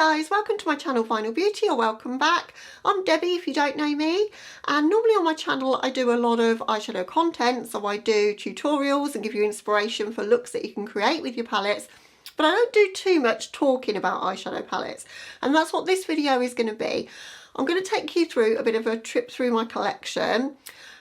guys, welcome to my channel Final Beauty, or welcome back. I'm Debbie if you don't know me, and normally on my channel I do a lot of eyeshadow content, so I do tutorials and give you inspiration for looks that you can create with your palettes, but I don't do too much talking about eyeshadow palettes, and that's what this video is going to be. I'm going to take you through a bit of a trip through my collection.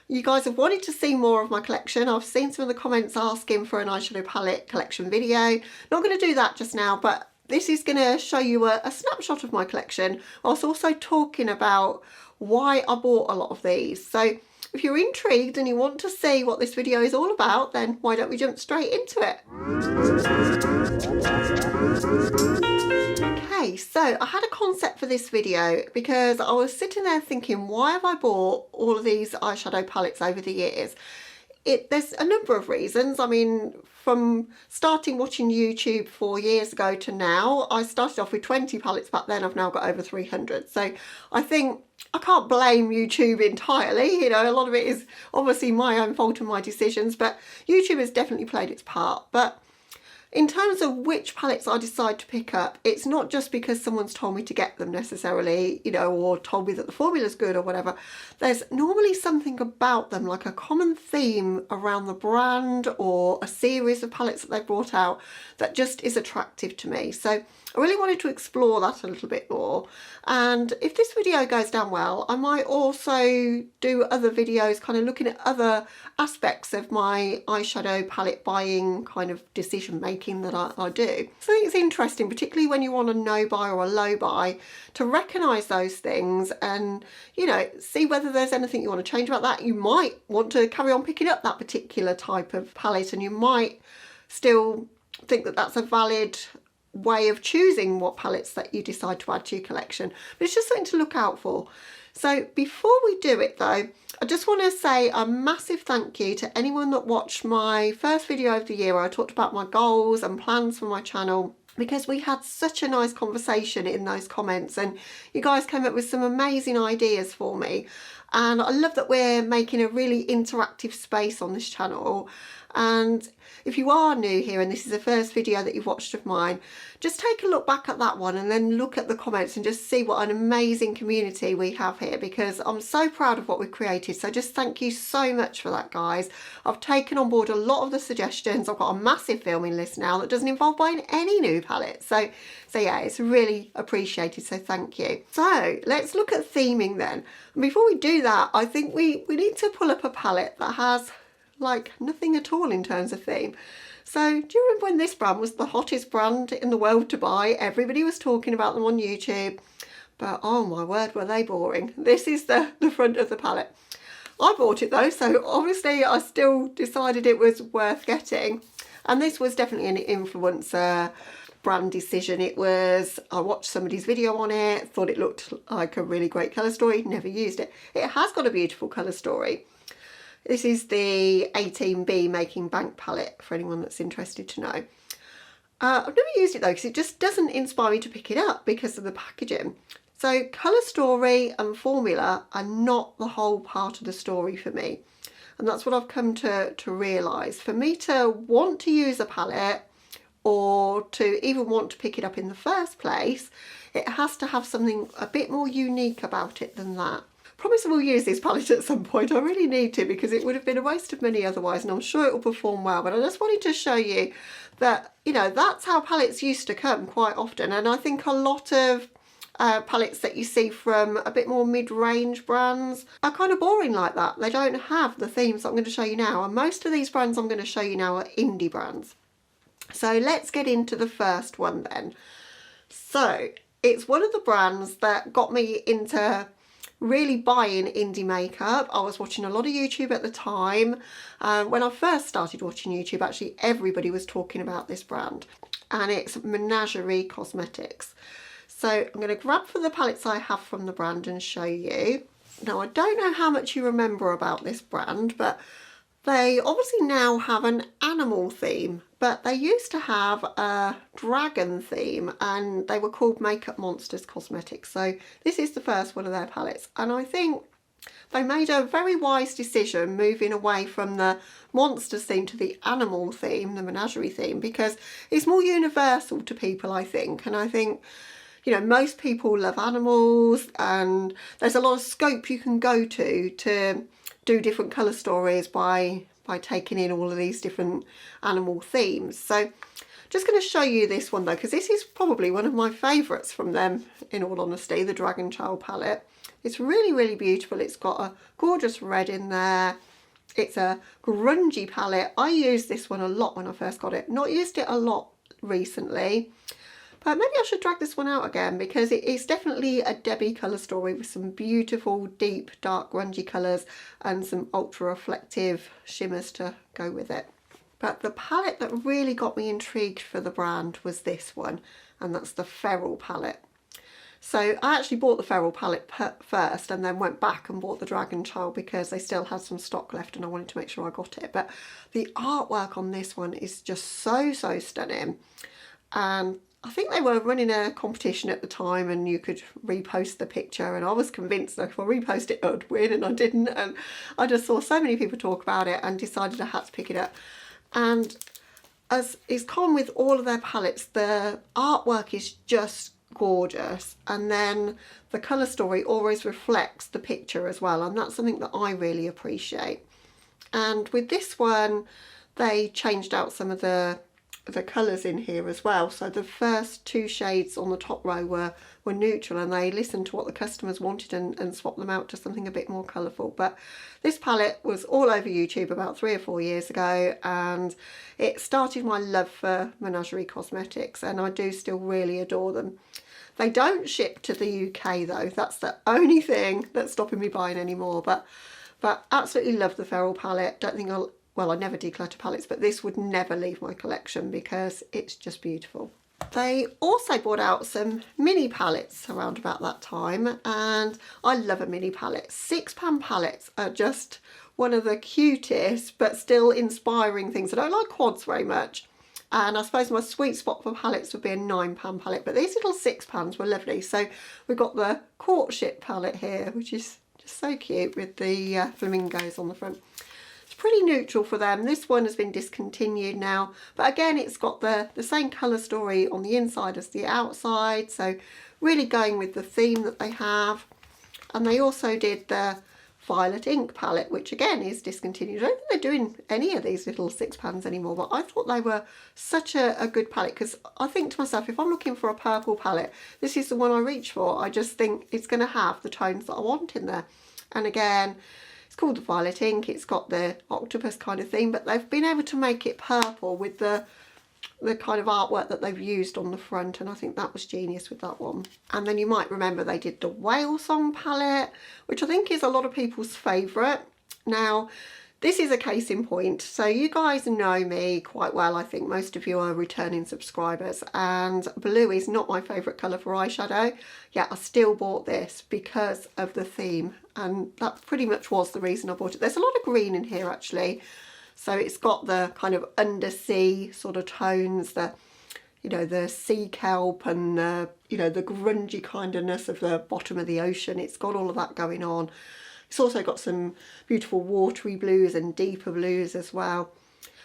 You guys have wanted to see more of my collection. I've seen some of the comments asking for an eyeshadow palette collection video. Not going to do that just now, but this is going to show you a snapshot of my collection, whilst also talking about why I bought a lot of these. So if you're intrigued and you want to see what this video is all about, then why don't we jump straight into it? Okay, so I had a concept for this video because I was sitting there thinking, why have I bought all of these eyeshadow palettes over the years? There's a number of reasons. I mean, from starting watching YouTube 4 years ago to now, I started off with 20 palettes back then. I've now got over 300. So I think I can't blame YouTube entirely. You know, a lot of it is obviously my own fault and my decisions, but YouTube has definitely played its part. But in terms of which palettes I decide to pick up, it's not just because someone's told me to get them necessarily, you know, or told me that the formula's good or whatever. There's normally something about them, like a common theme around the brand or a series of palettes that they've brought out that just is attractive to me. So I really wanted to explore that a little bit more. And if this video goes down well, I might also do other videos kind of looking at other aspects of my eyeshadow palette buying kind of decision making that I do. So I think it's interesting, particularly when you want a no buy or a low buy, to recognise those things and, you know, see whether there's anything you want to change about that. You might want to carry on picking up that particular type of palette, and you might still think that that's a valid way of choosing what palettes that you decide to add to your collection, but it's just something to look out for. So before we do it though, I just want to say a massive thank you to anyone that watched my first video of the year where I talked about my goals and plans for my channel, because we had such a nice conversation in those comments and you guys came up with some amazing ideas for me. And I love that we're making a really interactive space on this channel. And if you are new here and this is the first video that you've watched of mine, just take a look back at that one and then look at the comments and just see what an amazing community we have here, because I'm so proud of what we've created. So just thank you so much for that, guys. I've taken on board a lot of the suggestions. I've got a massive filming list now that doesn't involve buying any new palettes. So yeah, it's really appreciated, so thank you. So let's look at theming then. And before we do that, I think we need to pull up a palette that has like nothing at all in terms of theme. So do you remember when this brand was the hottest brand in the world to buy? Everybody was talking about them on YouTube, but oh my word, were they boring. This is the front of the palette. I bought it though, so obviously I still decided it was worth getting, and this was definitely an influencer brand decision. It was, I watched somebody's video on it, thought it looked like a really great colour story, never used it. It has got a beautiful colour story. This is the 18B Making Bank palette, for anyone that's interested to know. I've never used it though, because it just doesn't inspire me to pick it up because of the packaging. So colour story and formula are not the whole part of the story for me. And that's what I've come to realise. For me to want to use a palette, or to even want to pick it up in the first place, it has to have something a bit more unique about it than that. Promise I will use this palette at some point. I really need to, because it would have been a waste of money otherwise, and I'm sure it will perform well. But I just wanted to show you that, you know, that's how palettes used to come quite often. And I think a lot of palettes that you see from a bit more mid-range brands are kind of boring like that. They don't have the themes that I'm going to show you now. And most of these brands I'm going to show you now are indie brands. So let's get into the first one then. So it's one of the brands that got me into really buying indie makeup. I was watching a lot of YouTube at the time. When I first started watching YouTube, actually everybody was talking about this brand, and it's Menagerie Cosmetics. So I'm going to grab for the palettes I have from the brand and show you. Now I don't know how much you remember about this brand, but they obviously now have an animal theme, but they used to have a dragon theme, and they were called Makeup Monsters Cosmetics. So this is the first one of their palettes, and I think they made a very wise decision moving away from the monsters theme to the animal theme, the menagerie theme, because it's more universal to people, I think. And I think, you know, most people love animals, and there's a lot of scope you can go to do different colour stories by taking in all of these different animal themes. So just going to show you this one though, because this is probably one of my favourites from them, in all honesty, the Dragon Child palette. It's really, really beautiful. It's got a gorgeous red in there. It's a grungy palette. I used this one a lot when I first got it. Not used it a lot recently, but maybe I should drag this one out again, because it is definitely a Debbie colour story with some beautiful, deep, dark, grungy colours and some ultra reflective shimmers to go with it. But the palette that really got me intrigued for the brand was this one, and that's the Feral palette. So I actually bought the Feral palette first, and then went back and bought the Dragon Child because they still had some stock left and I wanted to make sure I got it. But the artwork on this one is just so stunning. And I think they were running a competition at the time, and you could repost the picture, and I was convinced that if I repost it I'd win, and I didn't. And I just saw so many people talk about it and decided I had to pick it up. And as is common with all of their palettes, the artwork is just gorgeous, and then the colour story always reflects the picture as well, and that's something that I really appreciate. And with this one they changed out some of the colours in here as well. So the first two shades on the top row were neutral, and they listened to what the customers wanted and swapped them out to something a bit more colourful. But this palette was all over YouTube about 3 or 4 years ago, and it started my love for Menagerie cosmetics, and I do still really adore them. They don't ship to the UK though. That's the only thing that's stopping me buying anymore. But absolutely love the Feral palette. Don't think well, I never declutter palettes, but this would never leave my collection because it's just beautiful. They also brought out some mini palettes around about that time, and I love a mini palette. £6 palettes are just one of the cutest but still inspiring things. I don't like quads very much, and I suppose my sweet spot for palettes would be a £9 palette, but these little £6 were lovely. So we've got the Courtship palette here, which is just so cute with the flamingos on the front. Pretty neutral for them. This one has been discontinued now, but again it's got the same colour story on the inside as the outside, so really going with the theme that they have. And they also did the Violet Ink palette, which again is discontinued. I don't think they're doing any of these little £6 anymore, but I thought they were such a good palette, because I think to myself, if I'm looking for a purple palette, this is the one I reach for. I just think it's going to have the tones that I want in there. And again, it's called the Violet Ink. It's got the octopus kind of theme, but they've been able to make it purple with the kind of artwork that they've used on the front, and I think that was genius with that one. And then you might remember they did the Whale Song palette, which I think is a lot of people's favourite. Now, this is a case in point. So you guys know me quite well. I think most of you are returning subscribers, and blue is not my favourite colour for eyeshadow. Yet I still bought this because of the theme, and that pretty much was the reason I bought it. There's a lot of green in here actually. So it's got the kind of undersea sort of tones, the, you know, the sea kelp and the, you know, the grungy kindness of the bottom of the ocean. It's got all of that going on. It's also got some beautiful watery blues and deeper blues as well.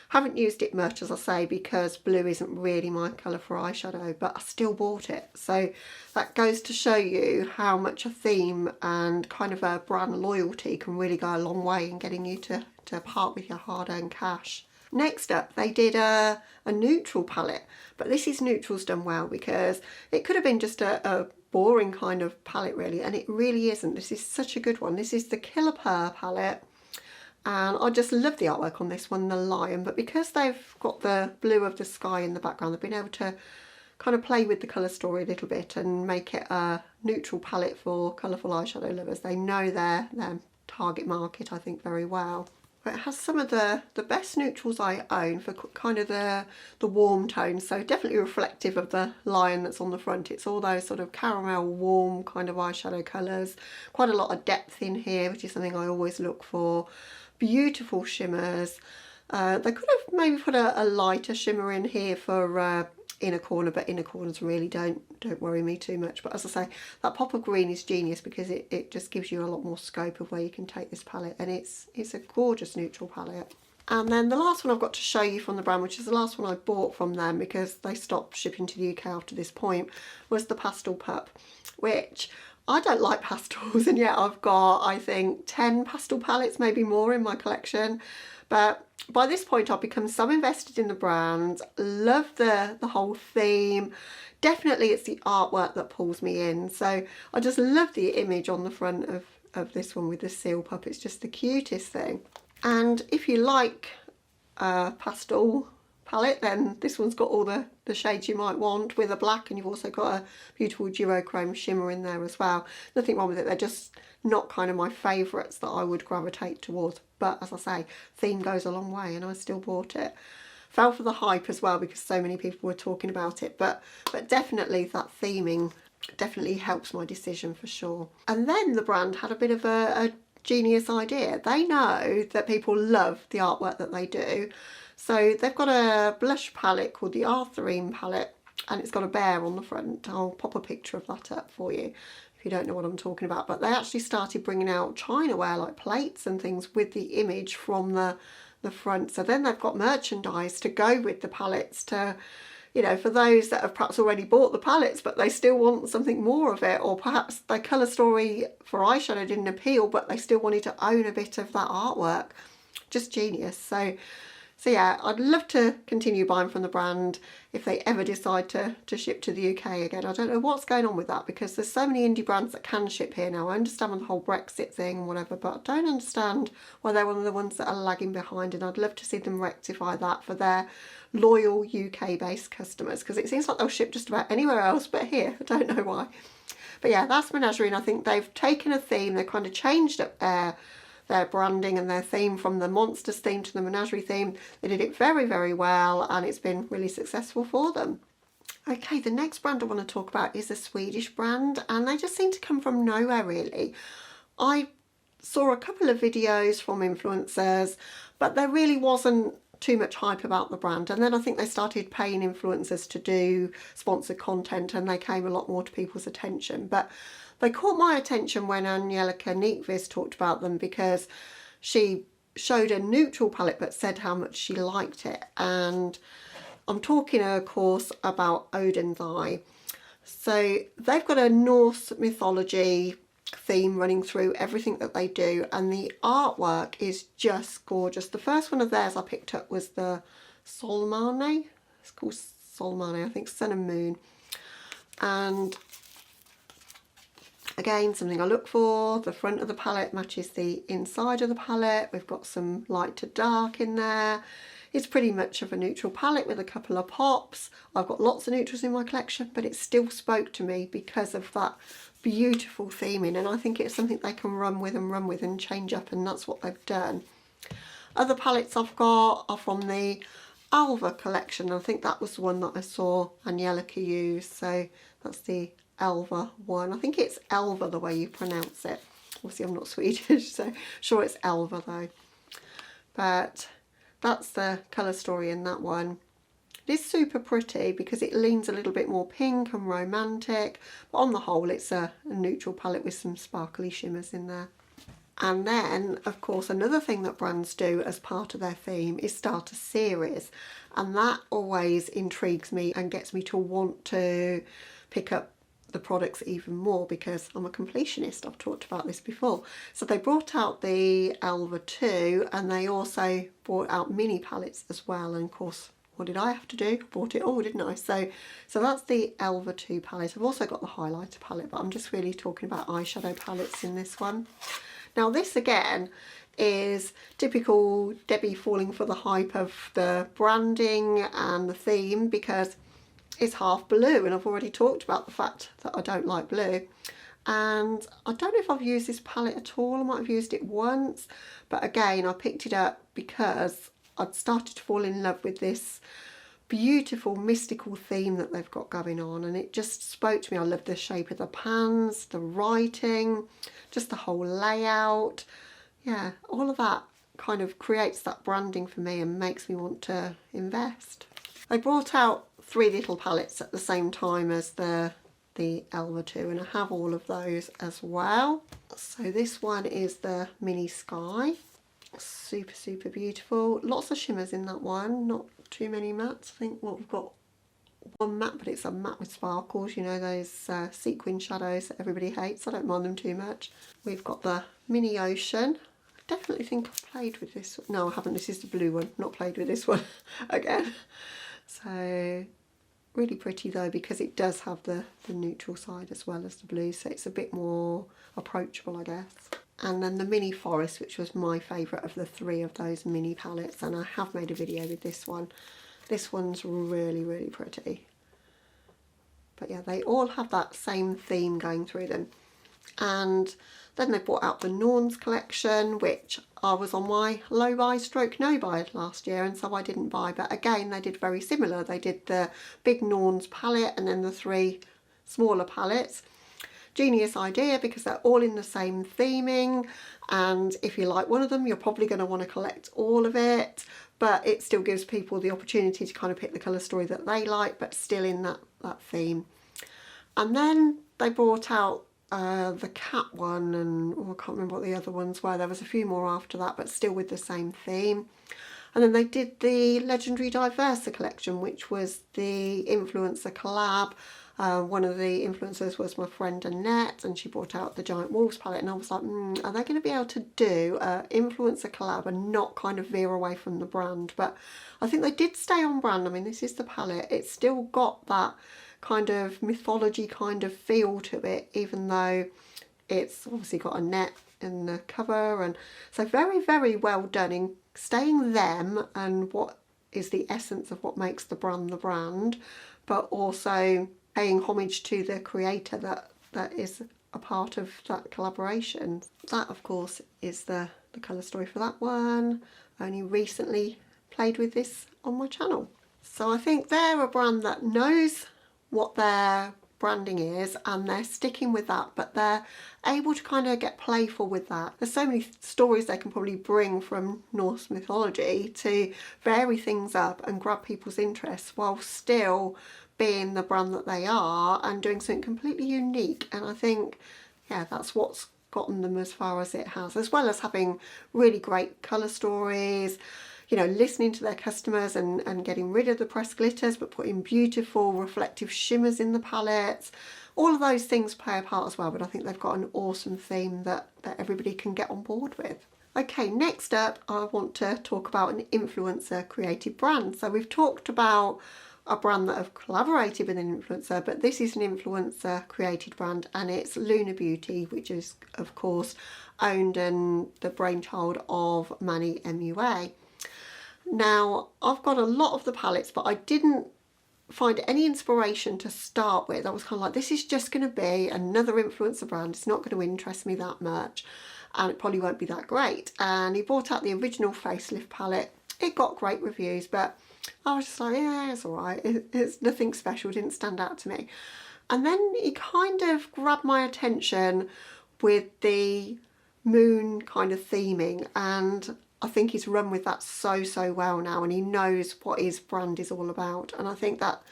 Haven't used it much, as I say, because blue isn't really my colour for eyeshadow, but I still bought it. So that goes to show you how much a theme and kind of a brand loyalty can really go a long way in getting you to part with your hard-earned cash. Next up, they did a neutral palette, but this is neutrals done well, because it could have been just a boring kind of palette really, and it really isn't. This is such a good one. This is the Killer Pearl palette, and I just love the artwork on this one, the lion, but because they've got the blue of the sky in the background, they've been able to kind of play with the colour story a little bit and make it a neutral palette for colourful eyeshadow lovers. They know their target market, I think, very well. But it has some of the best neutrals I own for kind of the warm tones, so definitely reflective of the lion that's on the front. It's all those sort of caramel warm kind of eyeshadow colours, quite a lot of depth in here, which is something I always look for. Beautiful shimmers. They could have maybe put a lighter shimmer in here for inner corner, but inner corners really don't worry me too much. But as I say, that pop of green is genius because it just gives you a lot more scope of where you can take this palette, and it's a gorgeous neutral palette. And then the last one I've got to show you from the brand, which is the last one I bought from them because they stopped shipping to the UK after this point, was the Pastel Pup, which I don't like pastels, and yet I've got, I think, 10 pastel palettes, maybe more, in my collection. But by this point I've become so invested in the brand, love the whole theme. Definitely it's the artwork that pulls me in. So I just love the image on the front of this one with the seal pup. It's just the cutest thing. And if you like a pastel palette, then this one's got all the shades you might want with a black, and you've also got a beautiful duochrome shimmer in there as well. Nothing wrong with it, they're just not kind of my favourites that I would gravitate towards. But as I say, theme goes a long way, and I still bought it. Fell for the hype as well because so many people were talking about it, but definitely that theming definitely helps my decision for sure. And then the brand had a bit of a genius idea. They know that people love the artwork that they do, so they've got a blush palette called the Arthurine palette, and it's got a bear on the front. I'll pop a picture of that up for you if you don't know what I'm talking about. But they actually started bringing out Chinaware, like plates and things, with the image from the front. So then they've got merchandise to go with the palettes, to, you know, for those that have perhaps already bought the palettes but they still want something more of it, or perhaps their colour story for eyeshadow didn't appeal but they still wanted to own a bit of that artwork. Just genius. So yeah, I'd love to continue buying from the brand if they ever decide to ship to the UK again. I don't know what's going on with that, because there's so many indie brands that can ship here now. I understand the whole Brexit thing and whatever, but I don't understand why they're one of the ones that are lagging behind, and I'd love to see them rectify that for their loyal UK-based customers, because it seems like they'll ship just about anywhere else but here. I don't know why. But yeah, that's Menagerie, and I think they've taken a theme, they've kind of changed up their branding and their theme from the Monsters theme to the Menagerie theme. They did it very, very well, and it's been really successful for them. Okay, the next brand I want to talk about is a Swedish brand, and they just seem to come from nowhere really. I saw a couple of videos from influencers, but there really wasn't too much hype about the brand, and then I think they started paying influencers to do sponsored content, and they came a lot more to people's attention. But they caught my attention when Angelica Neatviz talked about them, because she showed a neutral palette but said how much she liked it. And I'm talking, of course, about Odin's Eye. So they've got a Norse mythology theme running through everything that they do, and the artwork is just gorgeous. The first one of theirs I picked up was the Solmane. It's called Solmane, I think, Sun and Moon. And again, something I look for. The front of the palette matches the inside of the palette. We've got some light to dark in there. It's pretty much of a neutral palette with a couple of pops. I've got lots of neutrals in my collection, but it still spoke to me because of that beautiful theming, and I think it's something they can run with and change up, and that's what they've done. Other palettes I've got are from the Alva collection. I think that was the one that I saw Angelica use, so that's the Alva one. I think it's Elva the way you pronounce it. Obviously I'm not Swedish, so sure it's Elva though. But that's the colour story in that one. It is super pretty because it leans a little bit more pink and romantic, but on the whole it's a neutral palette with some sparkly shimmers in there. And then, of course, another thing that brands do as part of their theme is start a series, and that always intrigues me and gets me to want to pick up the products even more, because I'm a completionist. I've talked about this before. So they brought out the Elva 2, and they also brought out mini palettes as well, and of course, what did I have to do? Bought it all, didn't I? So that's the Elva 2 palette. I've also got the highlighter palette, but I'm just really talking about eyeshadow palettes in this one. Now this again is typical Debbie falling for the hype of the branding and the theme, because it's half blue, and I've already talked about the fact that I don't like blue. And I don't know if I've used this palette at all. I might have used it once, but again I picked it up because I'd started to fall in love with this beautiful mystical theme that they've got going on, and it just spoke to me. I love the shape of the pans, the writing, just the whole layout. Yeah, all of that kind of creates that branding for me and makes me want to invest. I brought out 3 little palettes at the same time as the Elva 2, and I have all of those as well. So this one is the Mini Sky, Super, super beautiful. Lots of shimmers in that one, not too many mattes. I think, well, we've got one matte, but it's a matte with sparkles, you know, those sequin shadows that everybody hates. I don't mind them too much. We've got the Mini Ocean. I definitely think I've played with this one. No, I haven't. This is the blue one. Not played with this one again. So really pretty though, because it does have the neutral side as well as the blue, so it's a bit more approachable, I guess. And then the Mini Forest, which was my favourite of the three of those mini palettes, and I have made a video with this one. This one's really, really pretty. But yeah, they all have that same theme going through them. And then they brought out the Norns collection, which I was on my low buy stroke no buy last year, and so I didn't buy. But again, they did very similar. They did the big Norns palette and then the three smaller palettes. Genius idea, because they're all in the same theming, and if you like one of them, you're probably going to want to collect all of it, but it still gives people the opportunity to kind of pick the colour story that they like, but still in that theme. And then they brought out the cat one, and I can't remember what the other ones were. There was a few more after that, but still with the same theme. And then they did the Legendary Diverser collection, which was the influencer collab. One of the influencers was my friend Annette, and she brought out the Giant Wolves palette, and I was like, are they going to be able to do an influencer collab and not kind of veer away from the brand? But I think they did stay on brand. I mean, this is the palette. It's still got that kind of mythology kind of feel to it, even though it's obviously got Annette in the cover, and so very, very well done in staying them and what is the essence of what makes the brand, but also paying homage to the creator that is a part of that collaboration. That, of course, is the colour story for that one. I only recently played with this on my channel. So I think they're a brand that knows what their branding is, and they're sticking with that, but they're able to kind of get playful with that. There's so many stories they can probably bring from Norse mythology to vary things up and grab people's interest while still being the brand that they are and doing something completely unique. And I think, yeah, that's what's gotten them as far as it has, as well as having really great colour stories, you know, listening to their customers and getting rid of the pressed glitters, but putting beautiful reflective shimmers in the palettes. All of those things play a part as well, but I think they've got an awesome theme that everybody can get on board with. Okay, next up, I want to talk about an influencer created brand. So we've talked about a brand that have collaborated with an influencer, but this is an influencer created brand, and it's Luna Beauty, which is of course owned and the brainchild of Manny MUA. Now, I've got a lot of the palettes, but I didn't find any inspiration to start with. I was kind of like, this is just going to be another influencer brand. It's not going to interest me that much, and it probably won't be that great. And he brought out the original facelift palette. It got great reviews, but I was just like, yeah, it's all right. It's nothing special. It didn't stand out to me. And then he kind of grabbed my attention with the moon kind of theming, and I think he's run with that so well now, and he knows what his brand is all about, and I think that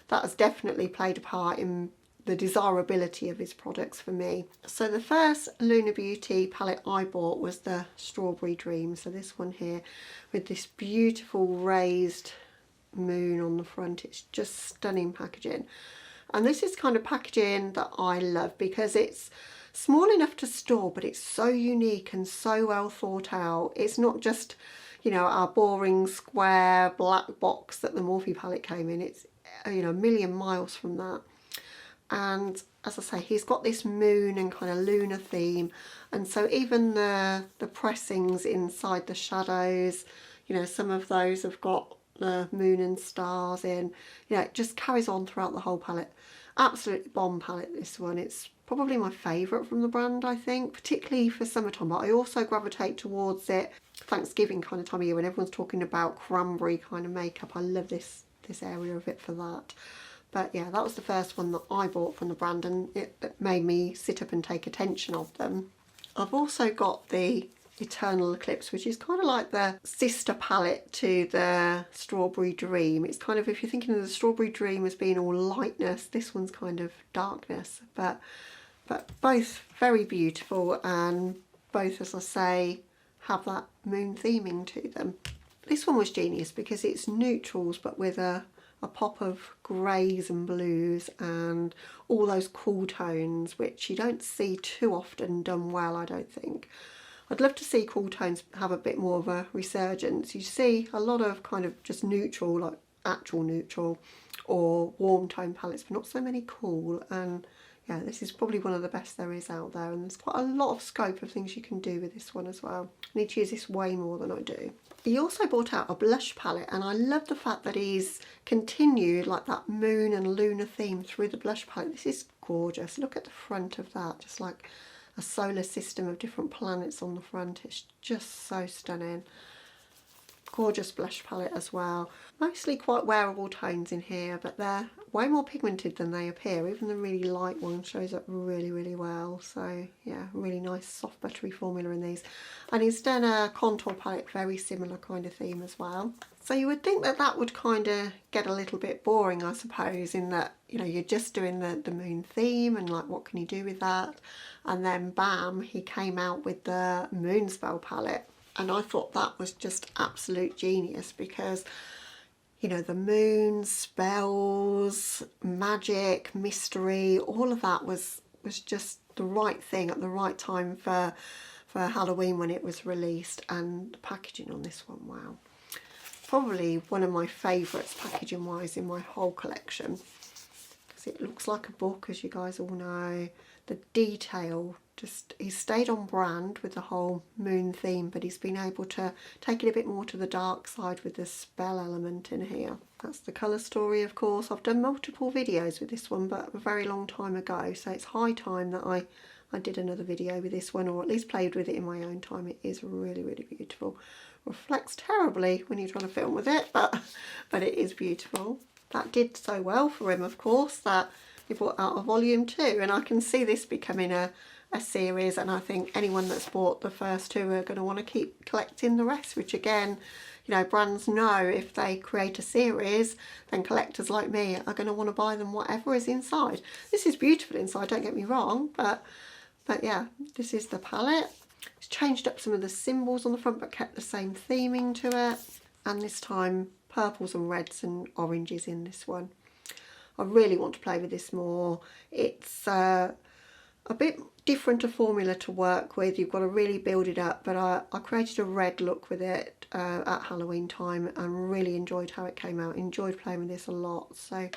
has definitely played a part in the desirability of his products for me. So the first Luna Beauty palette I bought was the Strawberry Dream, so this one here with this beautiful raised moon on the front. It's just stunning packaging, and this is kind of packaging that I love because it's small enough to store, but it's so unique and so well thought out. It's not just, you know, our boring square black box that the Morphe palette came in. It's, you know, a million miles from that. And as I say, he's got this moon and kind of lunar theme, and so even the pressings inside the shadows, you know, some of those have got the moon and stars in. You know, it just carries on throughout the whole palette. Absolutely bomb palette, this one. It's probably my favourite from the brand, I think, particularly for summertime, but I also gravitate towards it Thanksgiving kind of time of year when everyone's talking about cranberry kind of makeup. I love this area of it for that. But yeah, that was the first one that I bought from the brand, and it made me sit up and take attention of them. I've also got the Eternal Eclipse, which is kind of like the sister palette to the Strawberry Dream. It's kind of, if you're thinking of the Strawberry Dream as being all lightness, this one's kind of darkness, but both very beautiful, and both, as I say, have that moon theming to them. This one was genius because it's neutrals but with a pop of greys and blues and all those cool tones, which you don't see too often done well, I don't think. I'd love to see cool tones have a bit more of a resurgence. You see a lot of kind of just neutral, like actual neutral or warm tone palettes, but not so many cool. And yeah, this is probably one of the best there is out there, and there's quite a lot of scope of things you can do with this one as well. I need to use this way more than I do. He also brought out a blush palette, and I love the fact that he's continued like that moon and lunar theme through the blush palette. This is gorgeous. Look at the front of that, just like a solar system of different planets on the front. It's just so stunning. Gorgeous blush palette as well. Mostly quite wearable tones in here, but they're way more pigmented than they appear. Even the really light one shows up really, really well. So yeah, really nice soft buttery formula in these. And he's done a contour palette, very similar kind of theme as well. So you would think that that would kind of get a little bit boring, I suppose, in that, you know, you're just doing the moon theme and like what can you do with that? And then bam, he came out with the moonspell palette. And I thought that was just absolute genius because, you know, the moon, spells, magic, mystery, all of that was just the right thing at the right time for Halloween when it was released. And the packaging on this one, wow. Probably one of my favourites packaging wise in my whole collection, because it looks like a book, as you guys all know. The detail, just, he's stayed on brand with the whole moon theme, but he's been able to take it a bit more to the dark side with the spell element in here. That's the colour story, of course. I've done multiple videos with this one, but a very long time ago, so it's high time that I did another video with this one, or at least played with it in my own time. It is really, really beautiful. Reflects terribly when you're trying to film with it, but it is beautiful. That did so well for him, of course, that he brought out a volume 2, and I can see this becoming a series, and I think anyone that's bought the first 2 are going to want to keep collecting the rest, which again, you know, brands know if they create a series, then collectors like me are going to want to buy them whatever is inside. This is beautiful inside, don't get me wrong, but yeah, this is the palette. It's changed up some of the symbols on the front but kept the same theming to it, and this time purples and reds and oranges in this one. I really want to play with this more. It's a bit different a formula to work with. You've got to really build it up, but I created a red look with it at Halloween time and really enjoyed how it came out. Enjoyed playing with this a lot. So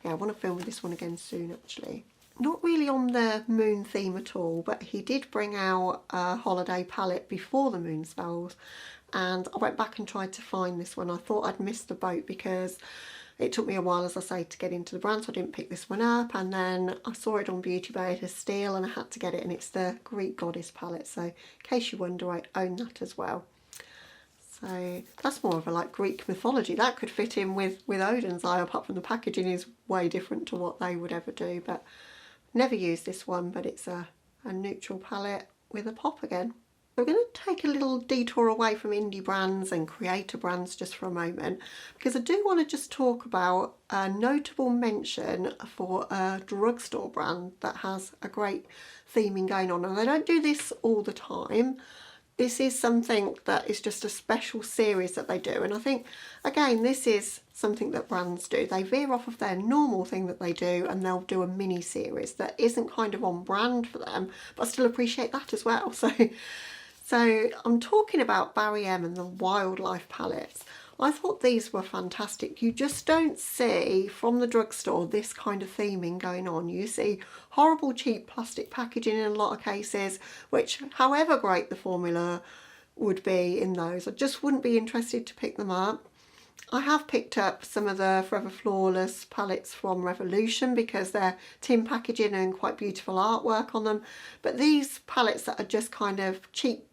yeah, I want to film with this one again soon actually. Not really on the moon theme at all, but he did bring out a holiday palette before the moon spells, and I went back and tried to find this one. I thought I'd missed the boat because it took me a while, as I say, to get into the brand, so I didn't pick this one up, and then I saw it on Beauty Bay at a steal and I had to get it, and it's the Greek Goddess palette, so in case you wonder, I own that as well. So that's more of a like Greek mythology. That could fit in with Odin's eye, apart from the packaging is way different to what they would ever do, but never used this one, but it's a neutral palette with a pop again. We're going to take a little detour away from indie brands and creator brands just for a moment, because I do want to just talk about a notable mention for a drugstore brand that has a great theming going on, and they don't do this all the time. This is something that is just a special series that they do, and I think again this is something that brands do. They veer off of their normal thing that they do and they'll do a mini series that isn't kind of on brand for them, but I still appreciate that as well. So I'm talking about Barry M and the Wildlife palettes. I thought these were fantastic. You just don't see from the drugstore this kind of theming going on. You see horrible cheap plastic packaging in a lot of cases, which however great the formula would be in those, I just wouldn't be interested to pick them up. I have picked up some of the Forever Flawless palettes from Revolution because they're tin packaging and quite beautiful artwork on them, but these palettes that are just kind of cheap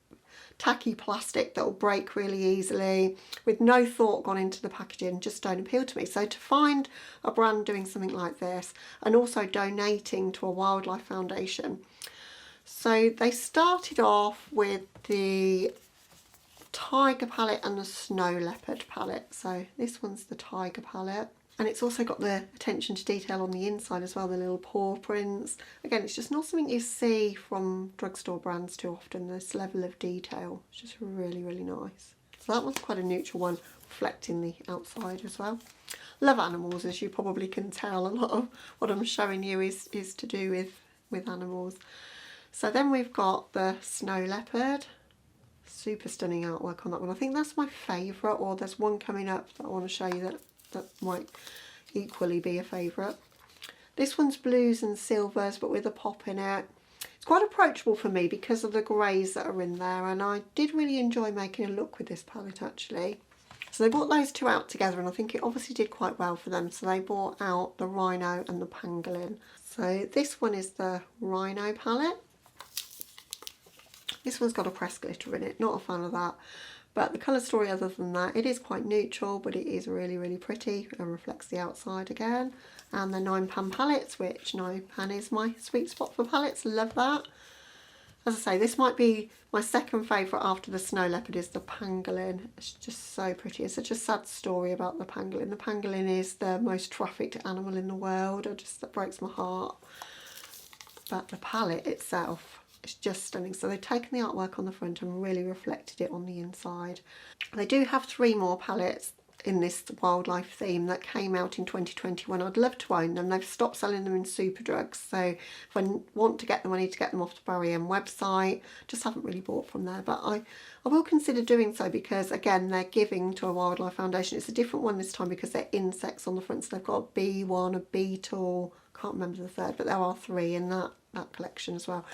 tacky plastic that will break really easily with no thought gone into the packaging just don't appeal to me. So to find a brand doing something like this and also donating to a wildlife foundation. So they started off with the Tiger palette and the Snow Leopard palette. So this one's the Tiger palette. And it's also got the attention to detail on the inside as well, the little paw prints. Again, it's just not something you see from drugstore brands too often, this level of detail. It's just really, really nice. So that one's quite a neutral one, reflecting the outside as well. Love animals, as you probably can tell. A lot of what I'm showing you is to do with animals. So then we've got the snow leopard. Super stunning artwork on that one. I think that's my favourite, or there's one coming up that I want to show you that might equally be a favourite. This one's blues and silvers but with a pop in it. It's quite approachable for me because of the greys that are in there, and I did really enjoy making a look with this palette actually. So they brought those two out together, and I think it obviously did quite well for them. So they brought out the rhino and the pangolin. So this one is the rhino palette. This one's got a pressed glitter in it, not a fan of that. But the colour story other than that, it is quite neutral, but it is really, really pretty and reflects the outside again. And the 9pan palettes, which 9pan is my sweet spot for palettes, love that. As I say, this might be my second favourite after the snow leopard is the pangolin. It's just so pretty. It's such a sad story about the pangolin. The pangolin is the most trafficked animal in the world. That breaks my heart. But the palette itself, it's just stunning. So they've taken the artwork on the front and really reflected it on the inside. They do have 3 more palettes in this wildlife theme that came out in 2021. I'd love to own them. They've stopped selling them in Superdrugs, so if I want to get them, I need to get them off the Barry M website. Just haven't really bought from there, but I will consider doing so because again they're giving to a wildlife foundation. It's a different one this time because they're insects on the front, so they've got a bee one, a beetle, can't remember the third, but there are 3 in that collection as well.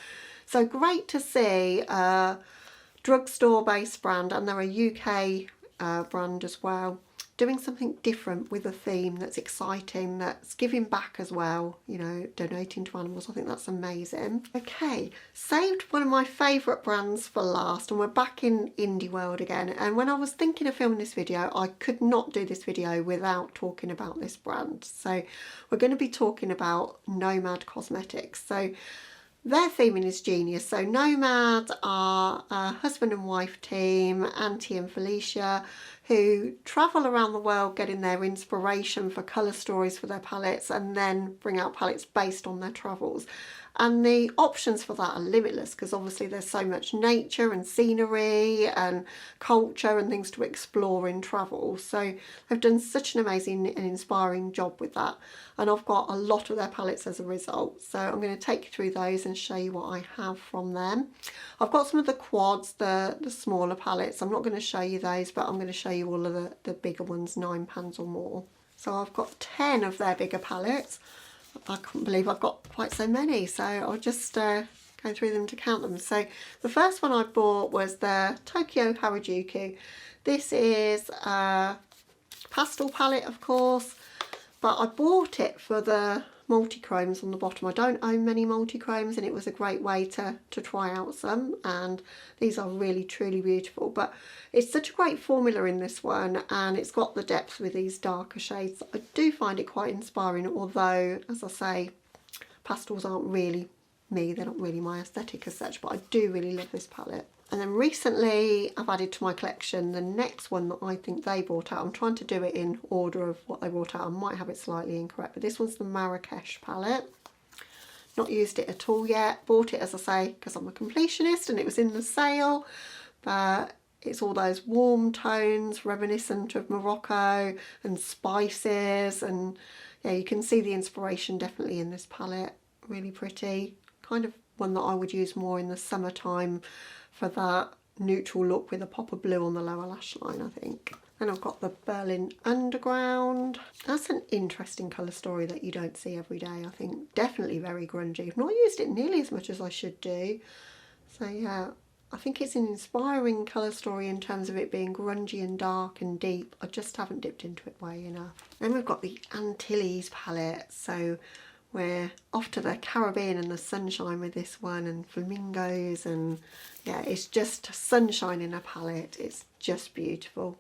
So great to see a drugstore based brand, and they're a UK brand as well, doing something different with a theme that's exciting, that's giving back as well, you know, donating to animals. I think that's amazing. Okay, saved one of my favourite brands for last, and we're back in indie world again. And when I was thinking of filming this video, I could not do this video without talking about this brand. So we're going to be talking about Nomad Cosmetics. So their theming is genius. So Nomad are a husband and wife team, Auntie and Felicia, who travel around the world getting their inspiration for colour stories for their palettes and then bring out palettes based on their travels. And the options for that are limitless because obviously there's so much nature and scenery and culture and things to explore in travel. So they've done such an amazing and inspiring job with that. And I've got a lot of their palettes as a result. So I'm going to take you through those and show you what I have from them. I've got some of the quads, the smaller palettes. I'm not going to show you those, but I'm going to show you all of the bigger ones, 9 pans or more. So I've got 10 of their bigger palettes. I couldn't believe I've got quite so many, so I'll just go through them to count them. So the first one I bought was the Tokyo Harajuku. This is a pastel palette, of course, but I bought it for the multi-chromes on the bottom. I don't own many multi-chromes, and it was a great way to try out some, and these are really truly beautiful. But it's such a great formula in this one, and it's got the depth with these darker shades. I do find it quite inspiring, although as I say, pastels aren't really me, they're not really my aesthetic as such, but I do really love this palette. And then recently I've added to my collection the next one that I think they brought out. I'm trying to do it in order of what they brought out. I might have it slightly incorrect, but this one's the Marrakesh palette. Not used it at all yet. Bought it, as I say, because I'm a completionist and it was in the sale. But it's all those warm tones reminiscent of Morocco and spices, and yeah, you can see the inspiration definitely in this palette. Really pretty. Kind of one that I would use more in the summertime for that neutral look with a pop of blue on the lower lash line, I think. Then I've got the Berlin Underground. That's an interesting colour story that you don't see every day, I think. Definitely very grungy. I've not used it nearly as much as I should do. So yeah, I think it's an inspiring colour story in terms of it being grungy and dark and deep. I just haven't dipped into it way enough. Then we've got the Antilles palette. So we're off to the Caribbean and the sunshine with this one, and flamingos, and yeah, it's just sunshine in a palette. It's just beautiful.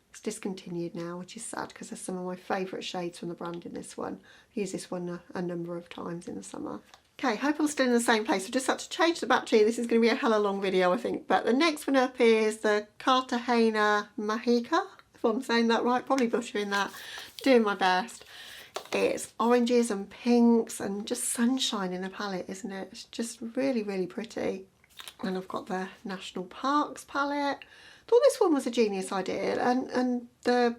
It's discontinued now, which is sad because there's some of my favourite shades from the brand in this one. I've used this one a number of times in the summer. Okay, hope I'm still in the same place. I've just had to change the battery. This is going to be a hella long video, I think. But the next one up is the Cartagena Mágica. if I'm saying that right, probably butchering that, doing my best. It's oranges and pinks and just sunshine in the palette, isn't it? It's just really, really pretty. And I've got the National Parks palette. Thought this one was a genius idea, and the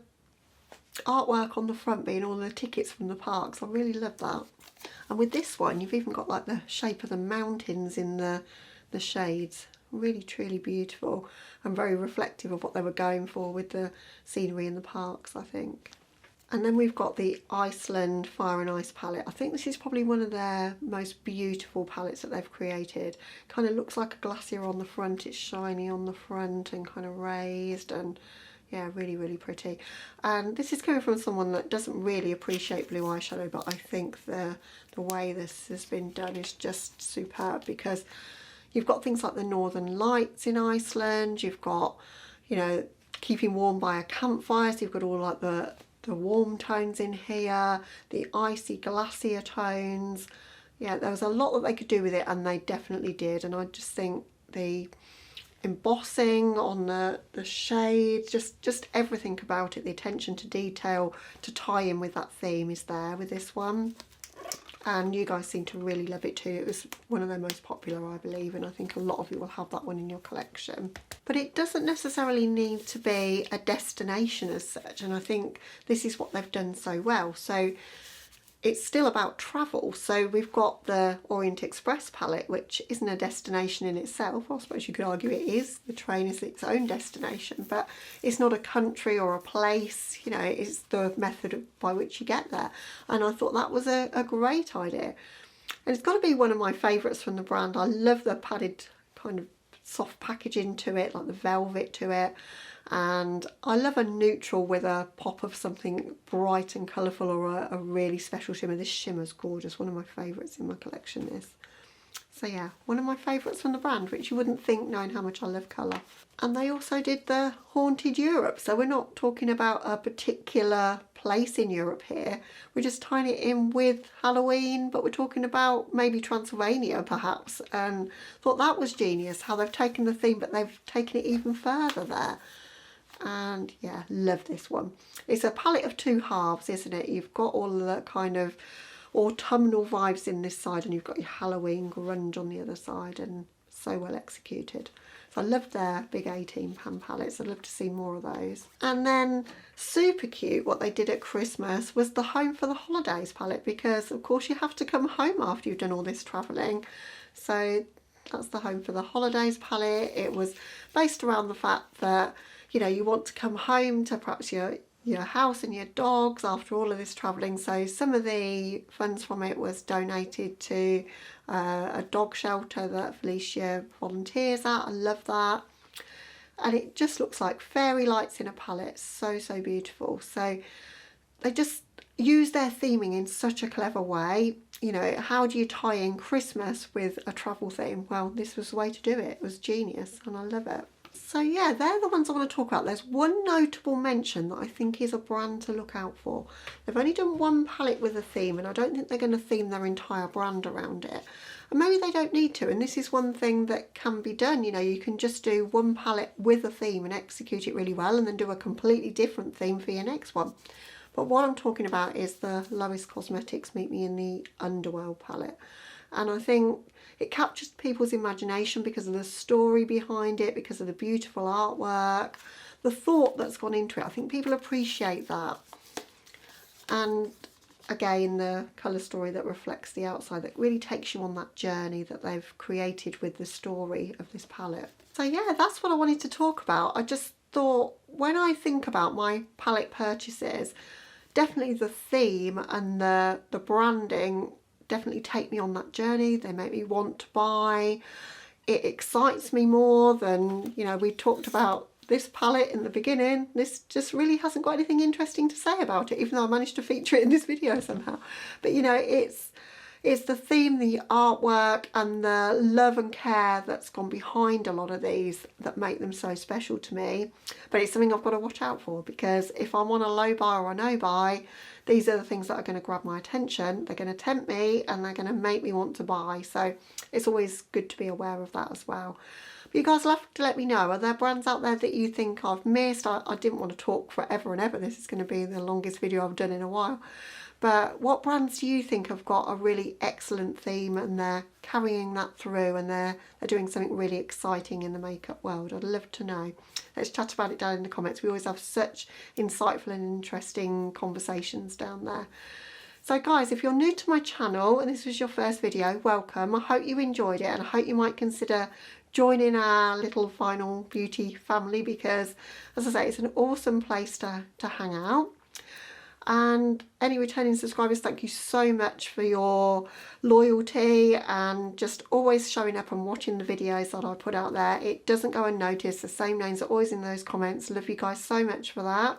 artwork on the front being all the tickets from the parks, I really love that. And with this one, you've even got like the shape of the mountains in the shades. Really, truly beautiful and very reflective of what they were going for with the scenery in the parks, I think. And then we've got the Iceland Fire and Ice palette. I think this is probably one of their most beautiful palettes that they've created. Kind of looks like a glacier on the front. It's shiny on the front and kind of raised, and yeah, really, really pretty. And this is coming from someone that doesn't really appreciate blue eyeshadow, but I think the way this has been done is just superb, because you've got things like the Northern Lights in Iceland, you've got, you know, keeping warm by a campfire, so you've got all like the warm tones in here, the icy glacier tones. Yeah, there was a lot that they could do with it, and they definitely did. And I just think the embossing on the shades, just everything about it, the attention to detail to tie in with that theme is there with this one. And you guys seem to really love it too. It was one of their most popular, I believe, and I think a lot of you will have that one in your collection. But it doesn't necessarily need to be a destination as such, and I think this is what they've done so well. So it's still about travel. So we've got the Orient Express palette, which isn't a destination in itself. I suppose you could argue it is. The train is its own destination, but it's not a country or a place, you know, it's the method by which you get there. And I thought that was a great idea. And it's got to be one of my favourites from the brand. I love the padded kind of soft packaging to it, like the velvet to it. And I love a neutral with a pop of something bright and colourful, or a really special shimmer. This shimmer's gorgeous, one of my favourites in my collection is. So yeah, one of my favourites from the brand, which you wouldn't think knowing how much I love colour. And they also did the Haunted Europe, so we're not talking about a particular place in Europe here. We're just tying it in with Halloween, but we're talking about maybe Transylvania perhaps. And thought that was genius, how they've taken the theme but they've taken it even further there. And yeah, love this one. It's a palette of two halves, isn't it? You've got all the kind of autumnal vibes in this side, and you've got your Halloween grunge on the other side, and so well executed. So I love their big 18-pan palettes. I'd love to see more of those. And then super cute, what they did at Christmas was the Home for the Holidays palette, because of course you have to come home after you've done all this travelling. So that's the Home for the Holidays palette. It was based around the fact that, you know, you want to come home to perhaps your house and your dogs after all of this travelling. So some of the funds from it was donated to a dog shelter that Felicia volunteers at. I love that. And it just looks like fairy lights in a palette. So, so beautiful. So they just use their theming in such a clever way. You know, how do you tie in Christmas with a travel theme? Well, this was the way to do it. It was genius, and I love it. So yeah, they're the ones I want to talk about. There's one notable mention that I think is a brand to look out for. They've only done one palette with a theme, and I don't think they're going to theme their entire brand around it. And maybe they don't need to, and this is one thing that can be done. You know, you can just do one palette with a theme and execute it really well, and then do a completely different theme for your next one. But what I'm talking about is the Lois Cosmetics Meet Me in the Underworld palette. And I think it captures people's imagination because of the story behind it, because of the beautiful artwork, the thought that's gone into it. I think people appreciate that. And again, the colour story that reflects the outside, that really takes you on that journey that they've created with the story of this palette. So yeah, that's what I wanted to talk about. I just thought, when I think about my palette purchases, definitely the theme and the branding definitely take me on that journey. They make me want to buy. It excites me more than, you know, we talked about this palette in the beginning. This just really hasn't got anything interesting to say about it, even though I managed to feature it in this video somehow. But you know, It's the theme, the artwork and the love and care that's gone behind a lot of these that make them so special to me. But it's something I've got to watch out for, because if I'm on a low buy or a no buy, these are the things that are going to grab my attention. They're going to tempt me and they're going to make me want to buy. So it's always good to be aware of that as well. But you guys will have to let me know, are there brands out there that you think I've missed? I didn't want to talk forever and ever. This is going to be the longest video I've done in a while. But what brands do you think have got a really excellent theme and they're carrying that through and they're doing something really exciting in the makeup world? I'd love to know. Let's chat about it down in the comments. We always have such insightful and interesting conversations down there. So guys, if you're new to my channel and this was your first video, welcome. I hope you enjoyed it and I hope you might consider joining our little Final Beauty family, because as I say, it's an awesome place to hang out. And any returning subscribers, thank you so much for your loyalty and just always showing up and watching the videos that I put out there. It doesn't go unnoticed. The same names are always in those comments. Love you guys so much for that.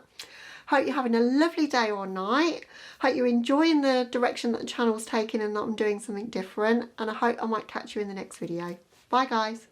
Hope you're having a lovely day or night. Hope you're enjoying the direction that the channel's taking and that I'm doing something different. And I hope I might catch you in the next video. Bye guys.